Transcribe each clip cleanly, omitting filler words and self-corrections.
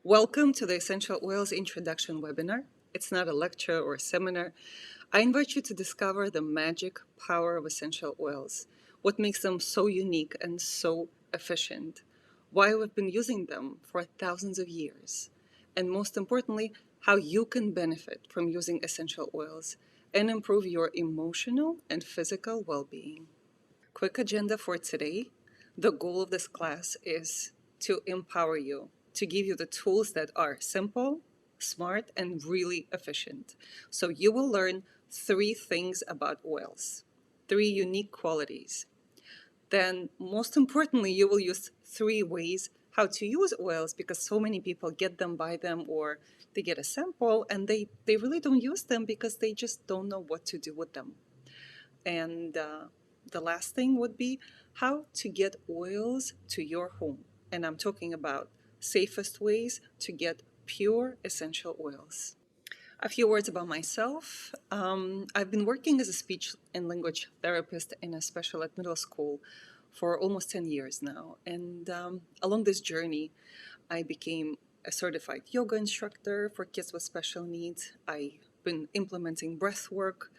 Welcome to the Essential Oils Introduction webinar. It's not a lecture or a seminar. I invite you to discover the magic power of essential oils, what makes them so unique and so efficient, why we've been using them for thousands of years, and most importantly, how you can benefit from using essential oils and improve your emotional and physical well-being. Quick agenda for today. The goal of this class is to empower you, to give you the tools that are simple, smart, and really efficient. So you will learn three things about oils, three unique qualities. Then, most importantly, you will use three ways how to use oils because so many people get them, buy them, or they get a sample and they really don't use them because they just don't know what to do with them. And the last thing would be how to get oils to your home. And I'm talking about safest ways to get pure essential oils. A few words about myself. I've been working as a speech and language therapist in a special ed middle school for almost 10 years now. And along this journey, I became a certified yoga instructor for kids with special needs. I've been implementing breath work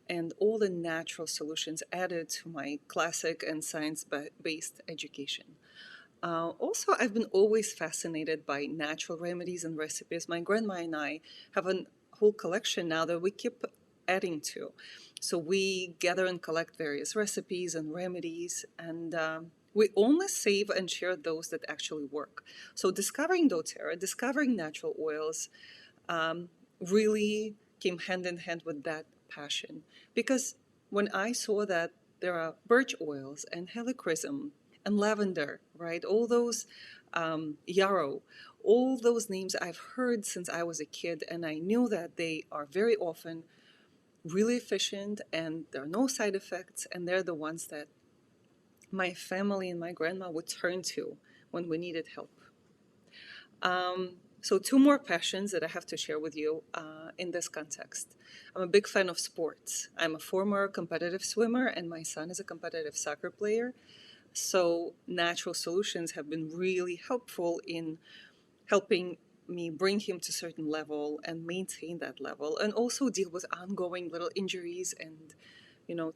and all the natural solutions added to my classic and science-based education. Also, I've been always fascinated by natural remedies and recipes. My grandma and I have a whole collection now that we keep adding to. So we gather and collect various recipes and remedies, and we only save and share those that actually work. So discovering doTerra, discovering natural oils, really came hand in hand with that passion. Because when I saw that there are birch oils and helichrysum and lavender, right? All those yarrow, all those names I've heard since I was a kid, and I knew that they are very often really efficient and there are no side effects, and they're the ones that my family and my grandma would turn to when we needed help. So two more passions that I have to share with you in this context. I'm a big fan of sports. I'm a former competitive swimmer, and my son is a competitive soccer player. So natural solutions have been really helpful in helping me bring him to a certain level and maintain that level, and also deal with ongoing little injuries and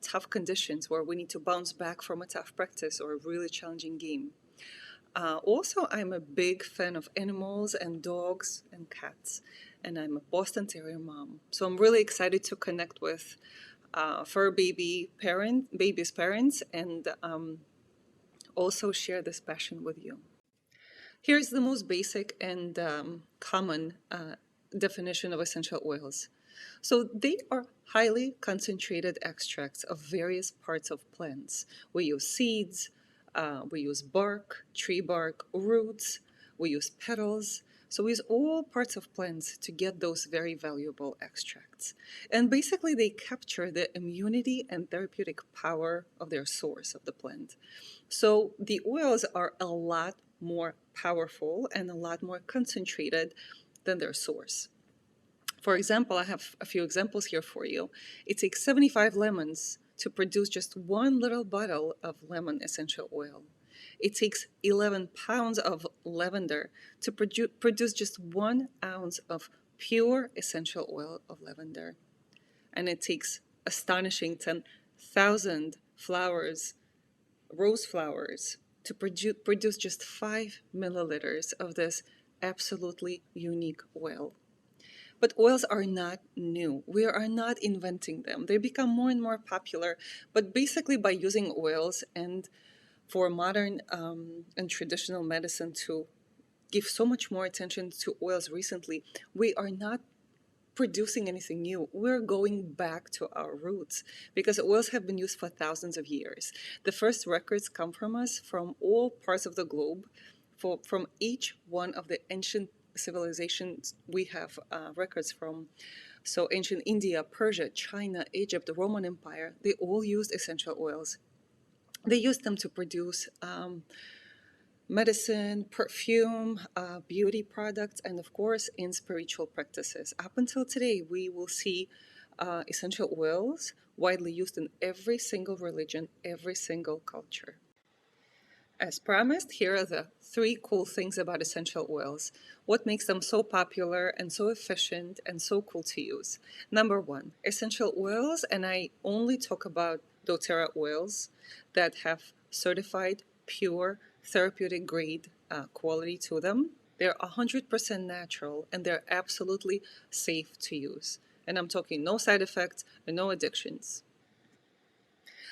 tough conditions where we need to bounce back from a tough practice or a really challenging game. Also, I'm a big fan of animals and dogs and cats, and I'm a Boston Terrier mom. So I'm really excited to connect with fur baby's parents, and also share this passion with you. Here's the most basic and common definition of essential oils. So they are highly concentrated extracts of various parts of plants. We use seeds, we use bark, tree bark, roots, we use petals. So we use all parts of plants to get those very valuable extracts. And basically they capture the immunity and therapeutic power of their source of the plant. So the oils are a lot more powerful and a lot more concentrated than their source. For example, I have a few examples here for you. It takes 75 lemons to produce just one little bottle of lemon essential oil. It takes 11 pounds of lavender to produce just 1 ounce of pure essential oil of lavender. And it takes astonishing 10,000 flowers, rose flowers, to produce just 5 milliliters of this absolutely unique oil. But oils are not new. We are not inventing them. They become more and more popular, but basically by using oils and for modern and traditional medicine to give so much more attention to oils recently, we are not producing anything new. We're going back to our roots because oils have been used for thousands of years. The first records come from us from all parts of the globe, from each one of the ancient civilizations we have records from. So ancient India, Persia, China, Egypt, the Roman Empire, they all used essential oils. They used them to produce medicine, perfume, beauty products, and of course in spiritual practices. Up until today, we will see essential oils widely used in every single religion, every single culture. As promised, here are the three cool things about essential oils. What makes them so popular and so efficient and so cool to use? Number one, essential oils, and I only talk about doTerra oils that have certified pure therapeutic grade quality to them. They're 100% natural and they're absolutely safe to use. And I'm talking no side effects and no addictions.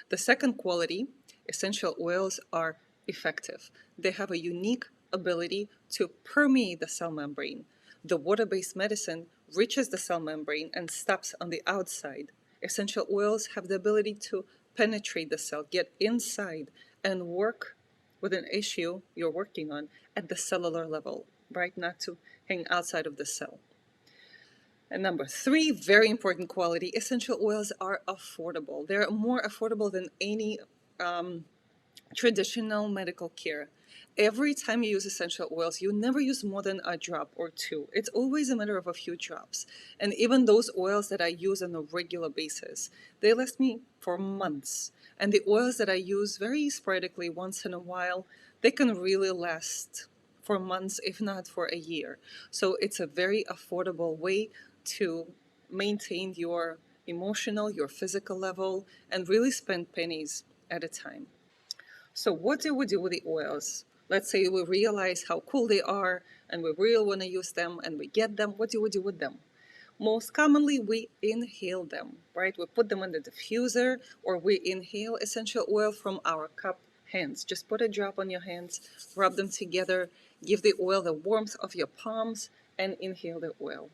The second quality, essential oils are effective. They have a unique ability to permeate the cell membrane. The water-based medicine reaches the cell membrane and stops on the outside. Essential oils have the ability to penetrate the cell, get inside, and work with an issue you're working on at the cellular level, right? Not to hang outside of the cell. And number three, very important quality, essential oils are affordable. They're more affordable than any traditional medical care. Every time you use essential oils, you never use more than a drop or two. It's always a matter of a few drops. And even those oils that I use on a regular basis, they last me for months. And the oils that I use very sporadically once in a while, they can really last for months, if not for a year. So it's a very affordable way to maintain your emotional, your physical level, and really spend pennies at a time. So what do we do with the oils? Let's say we realize how cool they are and we really want to use them and we get them. What do we do with them? Most commonly, we inhale them, right? We put them in the diffuser or we inhale essential oil from our cup hands. Just put a drop on your hands, rub them together, give the oil the warmth of your palms, and inhale the oil.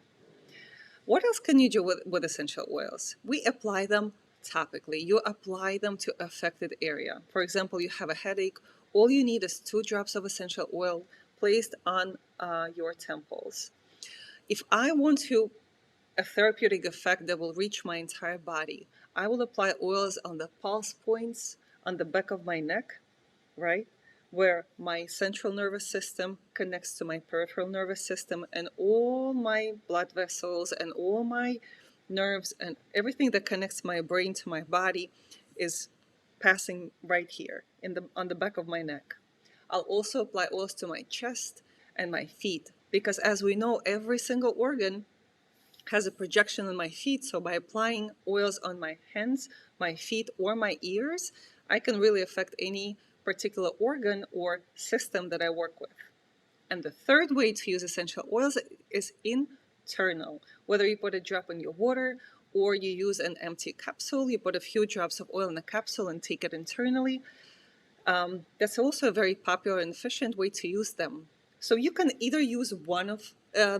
What else can you do with essential oils? We apply them topically. You apply them to affected area. For example, you have a headache. All you need is 2 drops of essential oil placed on your temples. If I want to a therapeutic effect that will reach my entire body, I will apply oils on the pulse points on the back of my neck, right? Where my central nervous system connects to my peripheral nervous system, and all my blood vessels and all my nerves and everything that connects my brain to my body is passing right here on the back of my neck. I'll also apply oils to my chest and my feet because, as we know, every single organ has a projection on my feet. So by applying oils on my hands, my feet, or my ears, I can really affect any particular organ or system that I work with. And the third way to use essential oils is internal. Whether you put a drop in your water or you use an empty capsule, you put a few drops of oil in a capsule and take it internally. That's also a very popular and efficient way to use them. So you can either use one of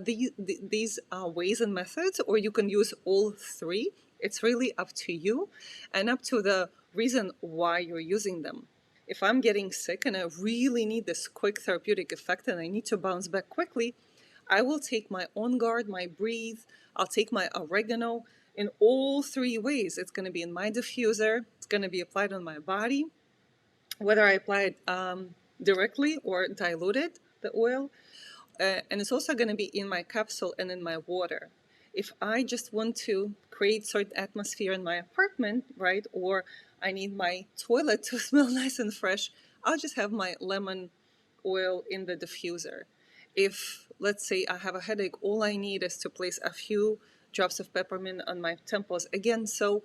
these ways and methods, or you can use all three. It's really up to you and up to the reason why you're using them. If I'm getting sick and I really need this quick therapeutic effect and I need to bounce back quickly, I will take my On Guard, my Breathe, I'll take my oregano in all three ways. It's going to be in my diffuser, it's going to be applied on my body, whether I apply it directly or diluted, the oil, and it's also going to be in my capsule and in my water. If I just want to create certain atmosphere in my apartment, right, or I need my toilet to smell nice and fresh, I'll just have my lemon oil in the diffuser. If, let's say, I have a headache, all I need is to place a few drops of peppermint on my temples. Again, so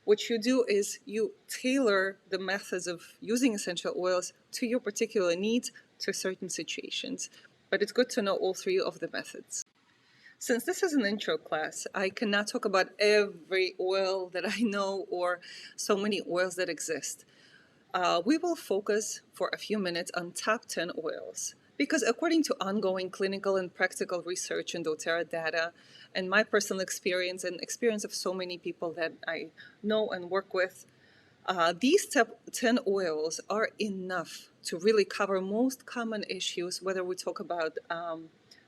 what you do is you tailor the methods of using essential oils to your particular needs, to certain situations. But it's good to know all three of the methods. Since this is an intro class, I cannot talk about every oil that I know or so many oils that exist. We will focus for a few minutes on top 10 oils because according to ongoing clinical and practical research in doTerra data and my personal experience and experience of so many people that I know and work with, these top 10 oils are enough to really cover most common issues, whether we talk about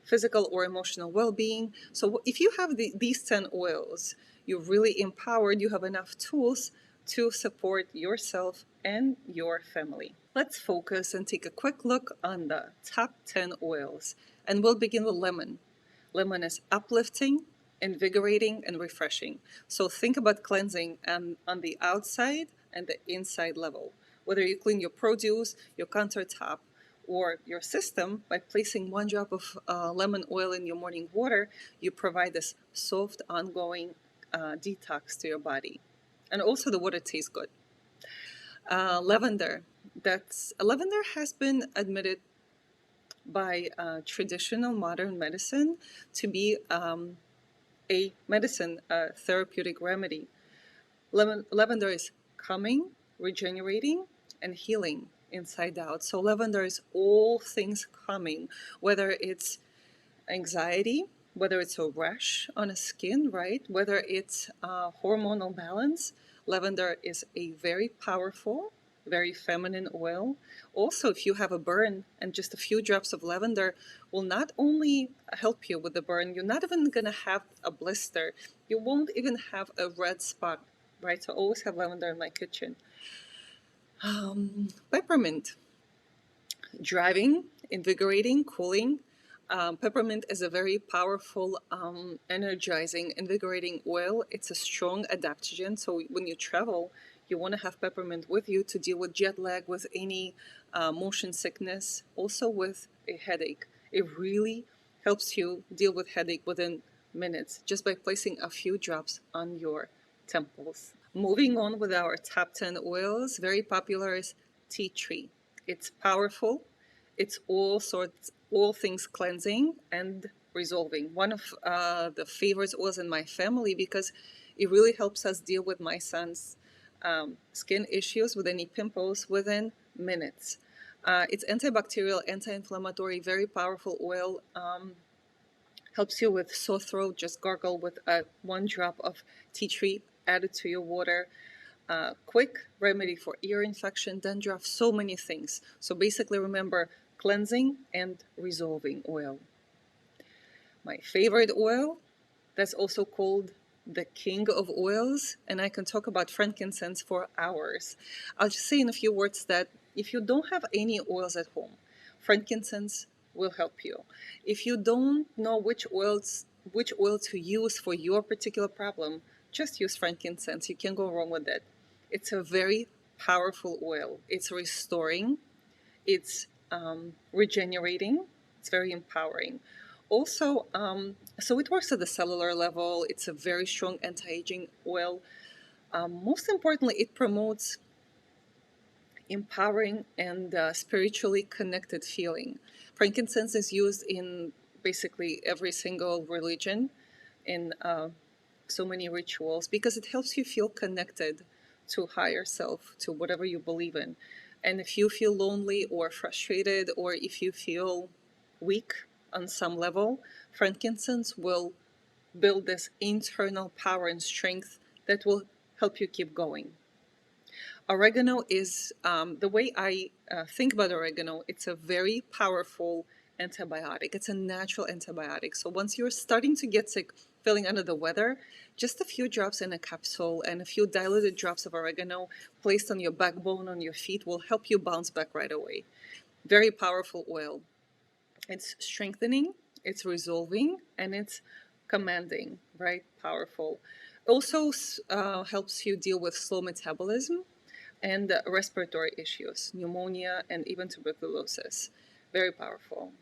physical or emotional well-being. So if you have these 10 oils, you're really empowered, you have enough tools to support yourself and your family. Let's focus and take a quick look on the top 10 oils. And we'll begin with lemon. Lemon is uplifting, invigorating, and refreshing. So think about cleansing on the outside and the inside level. Whether you clean your produce, your countertop, or your system by placing 1 drop of lemon oil in your morning water, you provide this soft, ongoing detox to your body. And also, the water tastes good. Lavender. Lavender has been admitted by traditional modern medicine to be a medicine, a therapeutic remedy. Lavender is calming, regenerating, and healing inside out. So lavender is all things calming, whether it's anxiety, whether it's a rash on a skin, right? Whether it's hormonal balance. Lavender is a very powerful, very feminine oil. Also, if you have a burn, and just a few drops of lavender will not only help you with the burn, you're not even going to have a blister. You won't even have a red spot, right? So I always have lavender in my kitchen. Peppermint. Driving, invigorating, cooling. Peppermint is a very powerful, energizing, invigorating oil. It's a strong adaptogen. So when you travel, you want to have peppermint with you to deal with jet lag, with any motion sickness, also with a headache. It really helps you deal with headache within minutes just by placing a few drops on your temples. Moving on with our top 10 oils, very popular is tea tree. It's powerful. It's all things cleansing and resolving. One of the favorites was in my family because it really helps us deal with my son's skin issues with any pimples within minutes. It's antibacterial, anti-inflammatory, very powerful oil. Helps you with sore throat. Just gargle with 1 drop of tea tree added to your water. Quick remedy for ear infection, dandruff, so many things. So basically remember, cleansing and resolving oil. My favorite oil, that's also called the king of oils, and I can talk about frankincense for hours. I'll just say in a few words that if you don't have any oils at home, frankincense will help you. If you don't know which oil to use for your particular problem, just use frankincense. You can't go wrong with it. It's a very powerful oil. It's restoring, it's regenerating, it's very empowering. Also, so it works at the cellular level. It's a very strong anti-aging oil. Most importantly, it promotes empowering and spiritually connected feeling. Frankincense is used in basically every single religion, in so many rituals, because it helps you feel connected to higher self, to whatever you believe in. And if you feel lonely or frustrated, or if you feel weak on some level, frankincense will build this internal power and strength that will help you keep going. Oregano is, the way I think about oregano, it's a very powerful antibiotic. It's a natural antibiotic. So once you're starting to get sick, feeling under the weather, just a few drops in a capsule and a few diluted drops of oregano placed on your backbone, on your feet, will help you bounce back right away. Very powerful oil. It's strengthening, it's resolving, and it's commanding, right? Powerful. Also helps you deal with slow metabolism and respiratory issues, pneumonia, and even tuberculosis. Very powerful.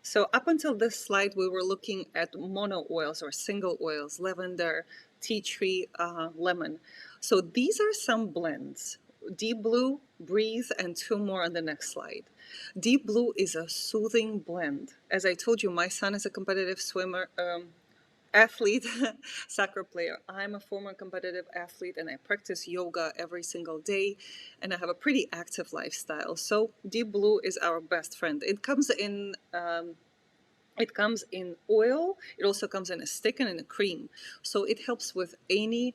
So up until this slide, we were looking at mono oils or single oils, lavender, tea tree, lemon. So these are some blends. Deep Blue, Breathe, and 2 more on the next slide. Deep Blue is a soothing blend. As I told you, my son is a competitive swimmer, athlete, soccer player. I'm a former competitive athlete and I practice yoga every single day, and I have a pretty active lifestyle. So Deep Blue is our best friend. It comes in oil. It also comes in a stick and in a cream. So it helps with any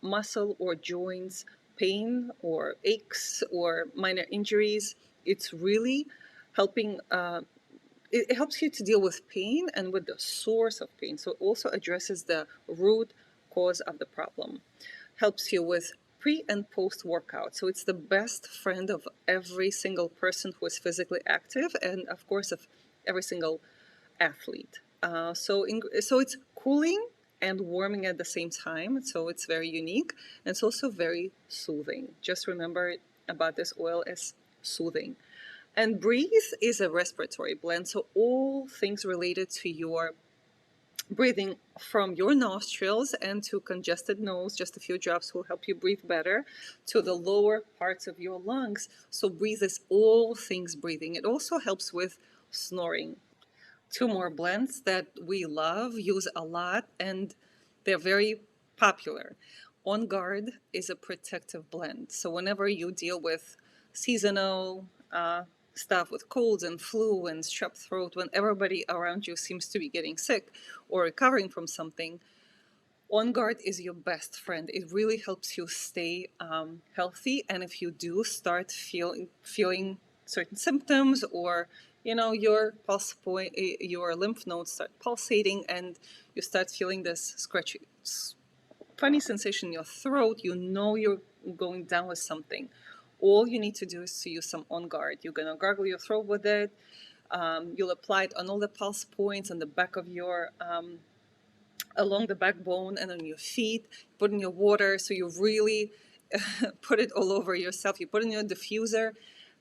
muscle or joints pain or aches or minor injuries. It's really helping. It helps you to deal with pain and with the source of pain. So it also addresses the root cause of the problem. Helps you with pre and post workout. So it's the best friend of every single person who is physically active, and of course of every single athlete. So it's cooling, and warming at the same time. So it's very unique. And it's also very soothing. Just remember about this oil is soothing. And Breathe is a respiratory blend. So all things related to your breathing from your nostrils and to congested nose, just a few drops will help you breathe better, to the lower parts of your lungs. So Breathe is all things breathing. It also helps with snoring. Two more blends that we love, use a lot, and they're very popular. On Guard is a protective blend. So whenever you deal with seasonal stuff with colds and flu and strep throat, when everybody around you seems to be getting sick or recovering from something, On Guard is your best friend. It really helps you stay healthy. And if you do start feeling certain symptoms, or your pulse point, your lymph nodes start pulsating, and you start feeling this scratchy, funny sensation in your throat, you're going down with something. All you need to do is to use some On Guard. You're gonna gargle your throat with it. You'll apply it on all the pulse points on the back of your along the backbone and on your feet. Put in your water, so you really put it all over yourself. You put in your diffuser,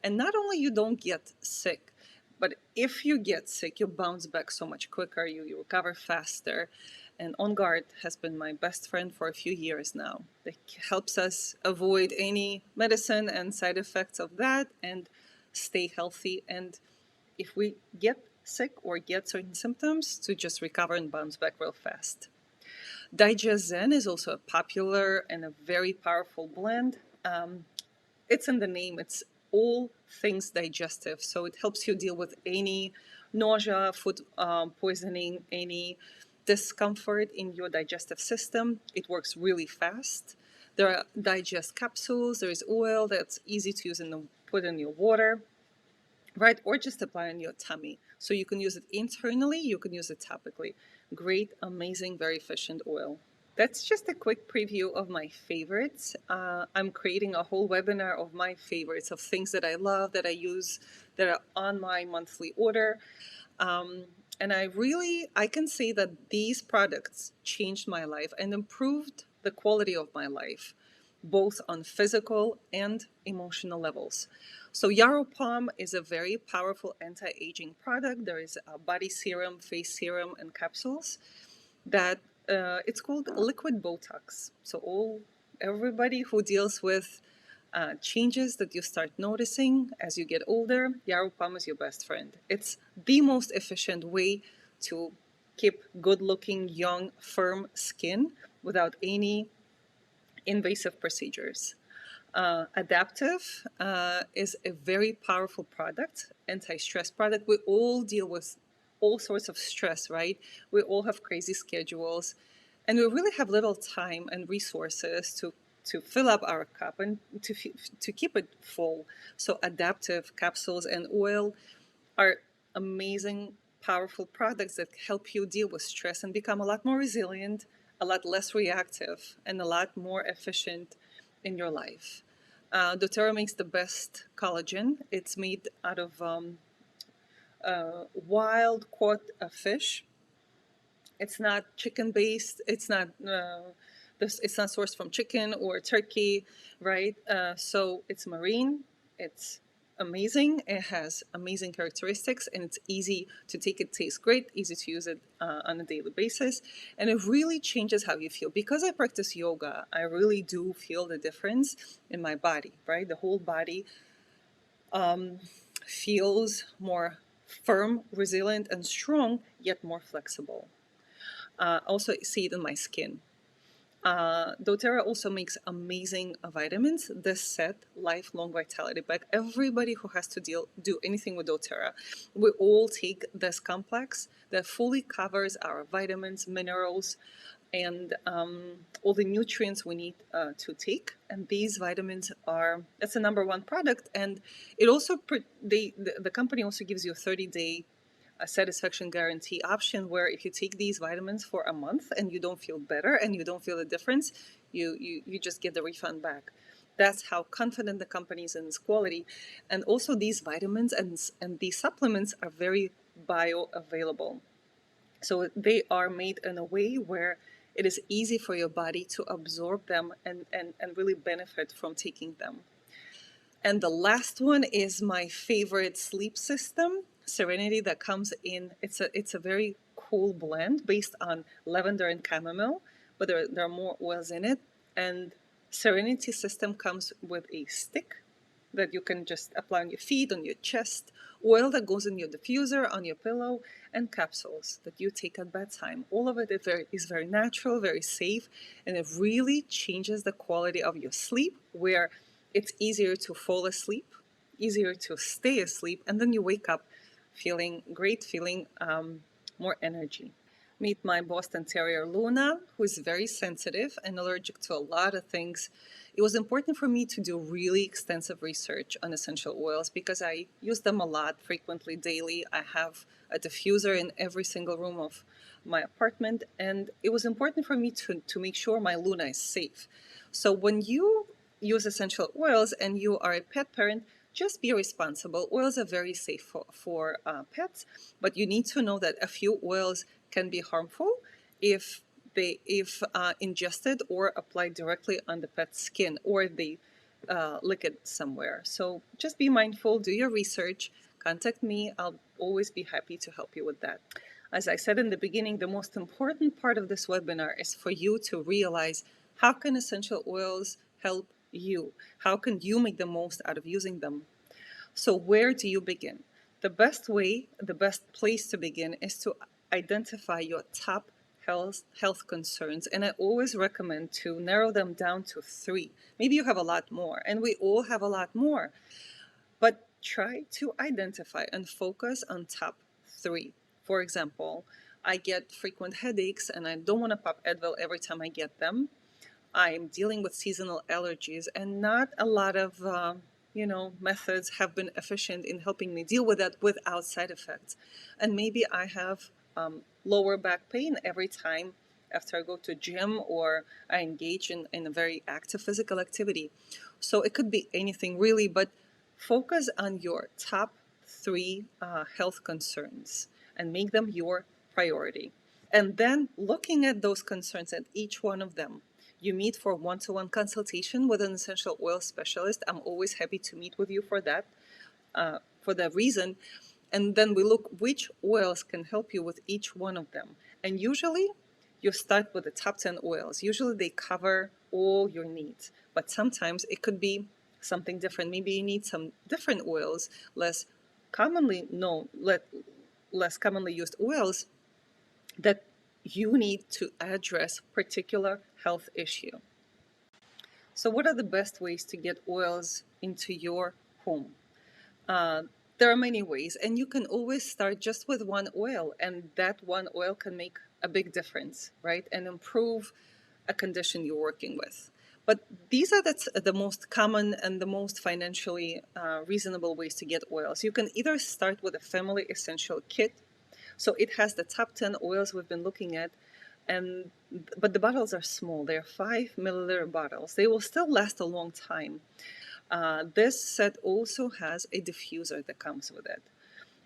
and not only you don't get sick, but if you get sick, you bounce back so much quicker. You recover faster. And On Guard has been my best friend for a few years now. It helps us avoid any medicine and side effects of that and stay healthy. And if we get sick or get certain symptoms, to just recover and bounce back real fast. Digest Zen is also a popular and a very powerful blend. It's in the name, it's all things digestive. So it helps you deal with any nausea, food poisoning, any discomfort in your digestive system. It works really fast. There are digest capsules, there is oil that's easy to use put in your water, right? Or just apply on your tummy. So you can use it internally, you can use it topically. Great, amazing, very efficient oil. That's just a quick preview of my favorites. I'm creating a whole webinar of my favorites, of things that I love, that I use, that are on my monthly order. And I can say that these products changed my life and improved the quality of my life, both on physical and emotional levels. So Yarrow Palm is a very powerful anti-aging product. There is a body serum, face serum, and capsules that it's called liquid Botox. So everybody who deals with changes that you start noticing as you get older, Yarrow Palm is your best friend. It's the most efficient way to keep good-looking, young, firm skin without any invasive procedures. Adaptive is a very powerful product, anti-stress product. We all deal with all sorts of stress, right? We all have crazy schedules, and we really have little time and resources to fill up our cup and to keep it full. So adaptive capsules and oil are amazing, powerful products that help you deal with stress and become a lot more resilient, a lot less reactive, and a lot more efficient in your life. doTerra makes the best collagen. It's made out of wild caught fish. It's not chicken based. It's not sourced from chicken or turkey, right? So it's marine. It's amazing. It has amazing characteristics, and it's easy to take. It tastes great. Easy to use it on a daily basis, and it really changes how you feel. Because I practice yoga, I really do feel the difference in my body. Right, the whole body feels more firm, resilient, and strong, yet more flexible. Also see it in my skin. doTerra also makes amazing vitamins. This set, Lifelong Vitality Bag. Everybody who has to do anything with doTerra, we all take this complex that fully covers our vitamins, minerals, and all the nutrients we need to take. And these vitamins it's the number one product. And it also, the company also gives you a 30-day a satisfaction guarantee option, where if you take these vitamins for a month and you don't feel better and you don't feel the difference, you just get the refund back. That's how confident the company is in its quality. And also these vitamins and these supplements are very bioavailable. So they are made in a way where it is easy for your body to absorb them and really benefit from taking them. And the last one is my favorite sleep system, Serenity, that comes in. It's a very cool blend based on lavender and chamomile, but there are more oils in it. And Serenity system comes with a stick that you can just apply on your feet, on your chest, oil that goes in your diffuser, on your pillow, and capsules that you take at bedtime. All of it is very natural, very safe, and it really changes the quality of your sleep, where it's easier to fall asleep, easier to stay asleep, and then you wake up feeling great, feeling more energy. Meet my Boston Terrier Luna, who is very sensitive and allergic to a lot of things. It was important for me to do really extensive research on essential oils because I use them a lot, frequently, daily. I have a diffuser in every single room of my apartment, and it was important for me to make sure my Luna is safe. So when you use essential oils and you are a pet parent, just be responsible. Oils are very safe for pets, but you need to know that a few oils can be harmful if ingested or applied directly on the pet's skin, or if they lick it somewhere. So just be mindful, do your research, contact me. I'll always be happy to help you with that. As I said in the beginning, the most important part of this webinar is for you to realize, how can essential oils help you? How can you make the most out of using them? So where do you begin? The best place to begin is to identify your top health concerns. And I always recommend to narrow them down to 3. Maybe you have a lot more, and we all have a lot more. But try to identify and focus on top 3. For example, I get frequent headaches and I don't want to pop Advil every time I get them. I'm dealing with seasonal allergies, and not a lot of methods have been efficient in helping me deal with that without side effects. And maybe I have lower back pain every time after I go to gym or I engage in a very active physical activity. So it could be anything really, but focus on your top 3 health concerns and make them your priority. And then looking at those concerns at each one of them, you meet for one-to-one consultation with an essential oil specialist. I'm always happy to meet with you for that reason. And then we look which oils can help you with each one of them. And usually you start with the top 10 oils. Usually they cover all your needs, but sometimes it could be something different. Maybe you need some different oils, less commonly used oils that you need to address particular health issue. So what are the best ways to get oils into your home? There are many ways, and you can always start just with one oil, and that one oil can make a big difference, right? And improve a condition you're working with. But these are the most common and the most financially reasonable ways to get oils. You can either start with a family essential kit. So it has the top 10 oils we've been looking at, but the bottles are small. They're 5 milliliter bottles. They will still last a long time. This set also has a diffuser that comes with it.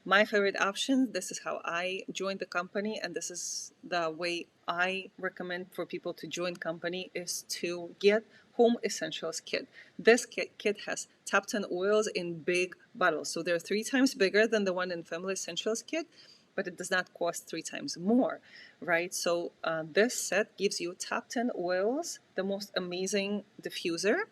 My favorite option, this is how I joined the company, and this is the way I recommend for people to join company, is to get Home Essentials Kit. This kit has top 10 oils in big bottles. So they're 3 times bigger than the one in Family Essentials Kit, but it does not cost 3 times more, right? So this set gives you top 10 oils, the most amazing diffuser,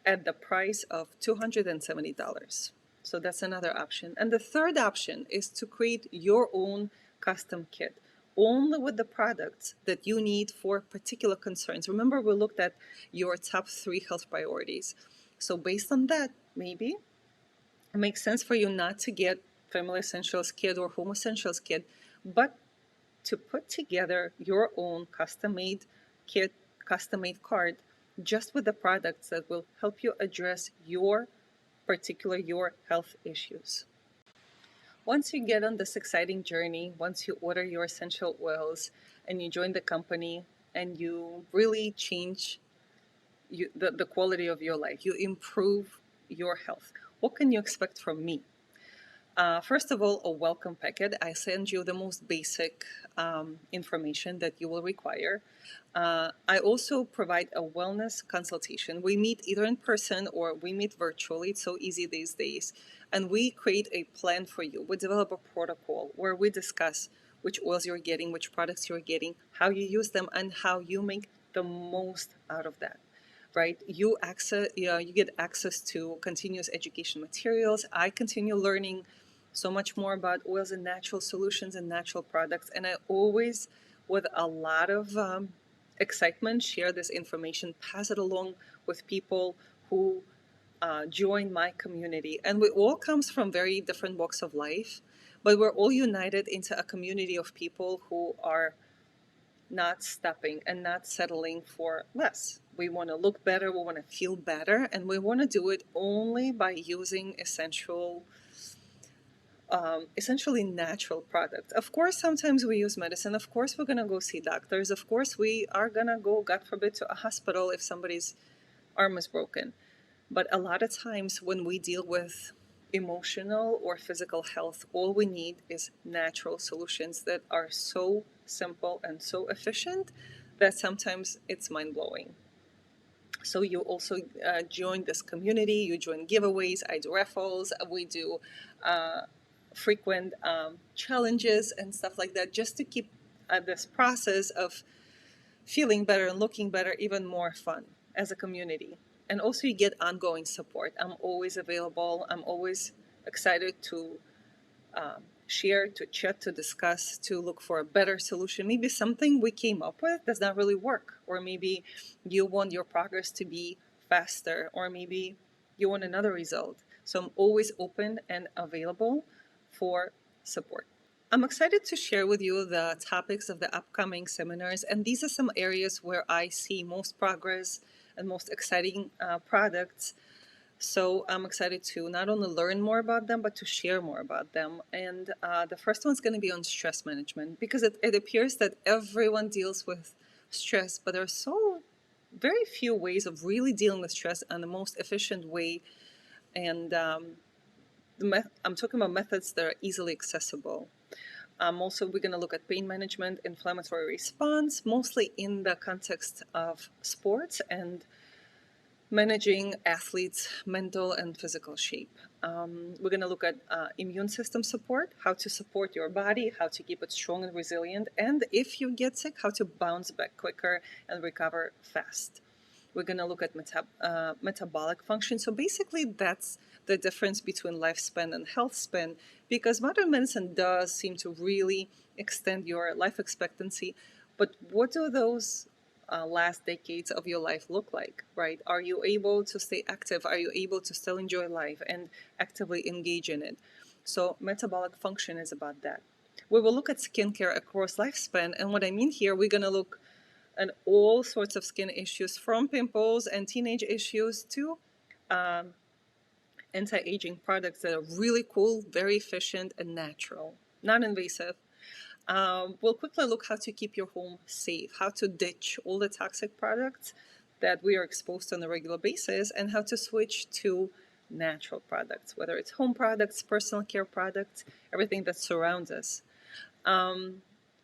at the price of $270. So that's another option. And the third option is to create your own custom kit, only with the products that you need for particular concerns. Remember, we looked at your top 3 health priorities. So based on that, maybe it makes sense for you not to get Family Essentials Kit or Home Essentials Kit, but to put together your own custom-made kit, custom-made card, just with the products that will help you address your health issues. Once you get on this exciting journey, once you order your essential oils and you join the company and you really change the quality of your life, you improve your health, what can you expect from me? First of all, a welcome packet. I send you the most basic information that you will require. I also provide a wellness consultation. We meet either in person or we meet virtually. It's so easy these days. And we create a plan for you. We develop a protocol where we discuss which oils you're getting, which products you're getting, how you use them, and how you make the most out of that. Right? You get access to continuous education materials. I continue learning so much more about oils and natural solutions and natural products. And I always, with a lot of excitement, share this information, pass it along with people who join my community. And we all comes from very different walks of life, but we're all united into a community of people who are not stopping and not settling for less. We want to look better, we want to feel better, and we want to do it only by using essentially natural products. Of course, sometimes we use medicine. Of course, we're going to go see doctors. Of course, we are going to go, God forbid, to a hospital if somebody's arm is broken. But a lot of times when we deal with emotional or physical health, all we need is natural solutions that are so simple and so efficient that sometimes it's mind blowing. So you also join this community, you join giveaways, I do raffles, we do frequent challenges and stuff like that, just to keep this process of feeling better and looking better even more fun as a community. And also you get ongoing support. I'm always available. I'm always excited to share, to chat, to discuss, to look for a better solution. Maybe something we came up with does not really work, or maybe you want your progress to be faster, or maybe you want another result. So I'm always open and available for support. I'm excited to share with you the topics of the upcoming seminars, and these are some areas where I see most progress and most exciting products. So I'm excited to not only learn more about them, but to share more about them. And the first one's going to be on stress management, because it appears that everyone deals with stress, but there are so very few ways of really dealing with stress in the most efficient way. And I'm talking about methods that are easily accessible. Also, we're going to look at pain management, inflammatory response, mostly in the context of sports and managing athletes' mental and physical shape. We're going to look at immune system support, how to support your body, how to keep it strong and resilient, and if you get sick, how to bounce back quicker and recover fast. We're going to look at metabolic function. So basically, that's the difference between lifespan and health span, because modern medicine does seem to really extend your life expectancy. But what do those last decades of your life look like, right? Are you able to stay active? Are you able to still enjoy life and actively engage in it? So metabolic function is about that. We will look at skincare across lifespan. And what I mean here, we're going to look at all sorts of skin issues, from pimples and teenage issues to anti-aging products that are really cool, very efficient, and natural, non-invasive. We'll quickly look how to keep your home safe, how to ditch all the toxic products that we are exposed to on a regular basis, and how to switch to natural products, whether it's home products, personal care products, everything that surrounds us.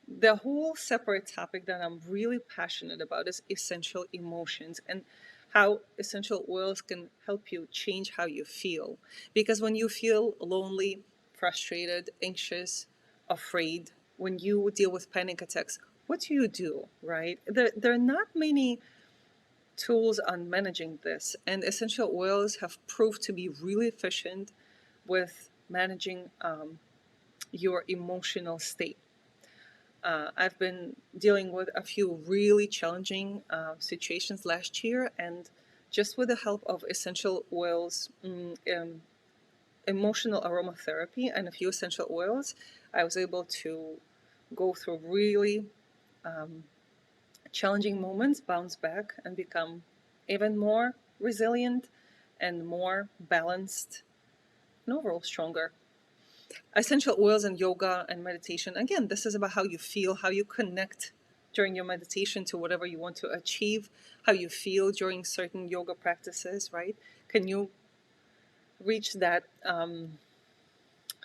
The whole separate topic that I'm really passionate about is essential emotions, and how essential oils can help you change how you feel. Because when you feel lonely, frustrated, anxious, afraid, when you deal with panic attacks, what do, right? There are not many tools on managing this, and essential oils have proved to be really efficient with managing your emotional state. I've been dealing with a few really challenging situations last year, and just with the help of essential oils, emotional aromatherapy, and a few essential oils, I was able to go through really challenging moments, bounce back, and become even more resilient and more balanced and overall stronger. Essential oils and yoga and meditation, again, this is about how you feel, how you connect during your meditation to whatever you want to achieve, how you feel during certain yoga practices, right? Can you reach that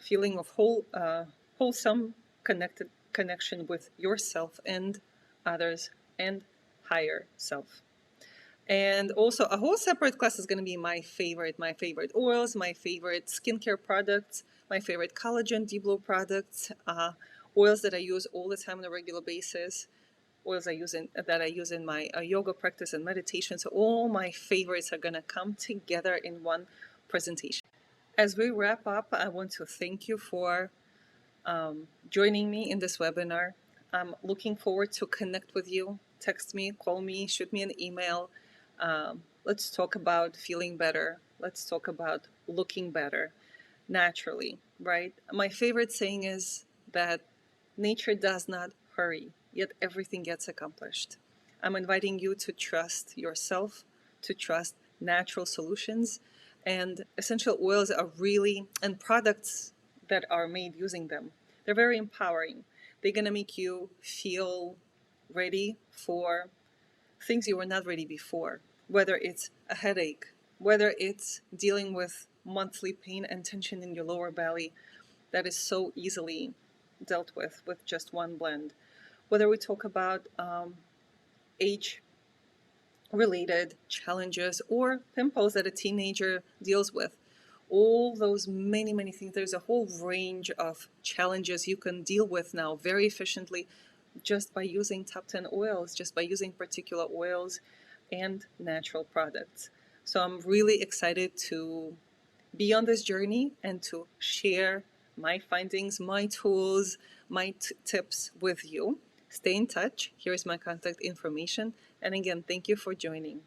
feeling of wholesome connected connection with yourself and others and higher self. And also a whole separate class is going to be my favorite oils, my favorite skincare products, my favorite collagen deblow products, oils that I use all the time on a regular basis, oils that I use in my yoga practice and meditation. So all my favorites are going to come together in one presentation. As we wrap up, I want to thank you for joining me in this webinar. I'm looking forward to connect with you. Text me, call me, shoot me an email. Let's talk about feeling better. Let's talk about looking better naturally, right? My favorite saying is that nature does not hurry, yet everything gets accomplished. I'm inviting you to trust yourself, to trust natural solutions, and essential oils are really, and products that are made using them, they're very empowering. They're going to make you feel ready for things you were not ready before, whether it's a headache, whether it's dealing with monthly pain and tension in your lower belly that is so easily dealt with just one blend, whether we talk about age related challenges or pimples that a teenager deals with. All those many things. There's a whole range of challenges you can deal with now very efficiently just by using top 10 oils, just by using particular oils and natural products. So I'm really excited to be on this journey and to share my findings, my tools, my tips with you. Stay in touch. Here's my contact information. And again, thank you for joining.